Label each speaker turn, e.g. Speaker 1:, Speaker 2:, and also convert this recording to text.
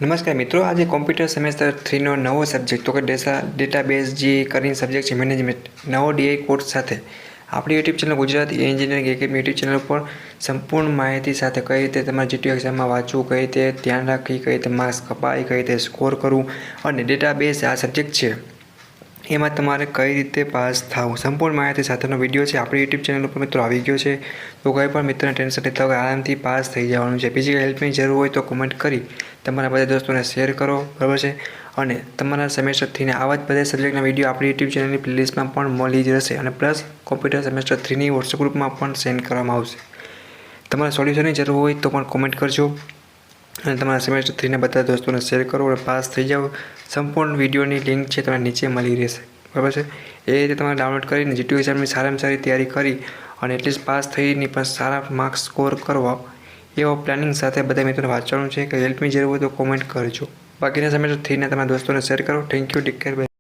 Speaker 1: નમસ્કાર મિત્રો, આજે કોમ્પ્યુટર સેમેસ્ટર 3નો નવો સબ્જેક્ટ તો કે ડેટાબેઝ જે કરીને સબ્જેક્ટ છે મેનેજમેન્ટ નવો ડીઆઈ કોર્સ સાથે આપણી YouTube channel Gujarati engineering academy YouTube channel પર સંપૂર્ણ માહિતી સાથે કઈ રીતે તમારે જીટીયુ એક્ઝામમાં વાંચવું, કઈ રીતે ધ્યાન રાખી, કઈ રીતે માર્ક્સ કપાય, કઈ રીતે સ્કોર કરવું અને ડેટાબેઝ આ સબ્જેક્ટ છે એમાં તમારે કઈ રીતે પાસ થવું સંપૂર્ણ માહિતી સાથેનો વિડીયો છે આપણી યુટ્યુબ ચેનલ ઉપર મિત્રો આવી ગયો છે. તો કોઈ પણ મિત્રને ટેન્શન લેતા વગર આરામથી પાસ થઈ જવાનું છે. બીજી હેલ્પની જરૂર હોય તો કોમેન્ટ કરી તમારા બધા દોસ્તોને શેર કરો, બરાબર છે. અને તમારા સેમેસ્ટર 3ના આવા જ બધા સબ્જેક્ટના વિડીયો આપણી યુટ્યુબ ચેનલની પ્લેલિસ્ટમાં પણ મળી જ રહેશે અને પ્લસ કોમ્પ્યુટર સેમેસ્ટર 3ની વોટ્સઅપ ગ્રુપમાં પણ સેન્ડ કરવામાં આવશે. તમારે સોલ્યુશનની જરૂર હોય તો પણ કોમેન્ટ કરજો અને તમારા સેમેસ્ટર 3ના બધા દોસ્તોને શેર કરો અને પાસ થઈ જાઓ. સંપૂર્ણ વિડીયોની લિંક છે તમને નીચે મળી રહેશે, બરાબર છે. એ રીતે તમારે ડાઉનલોડ કરીને જીટીયુ એક્ઝામની સારામાં સારી તૈયારી કરી અને એટલીસ્ટ પાસ થઈને પણ સારા માર્ક્સ સ્કોર કરવા એવા પ્લાનિંગ સાથે બધા મિત્રોને વાંચવાનું છે. કે હેલ્પની જરૂર હોય તો કોમેન્ટ કરજો. બાકીના સેમેસ્ટર 3ના તમારા દોસ્તોને શેર કરો. Thank you, take care, by.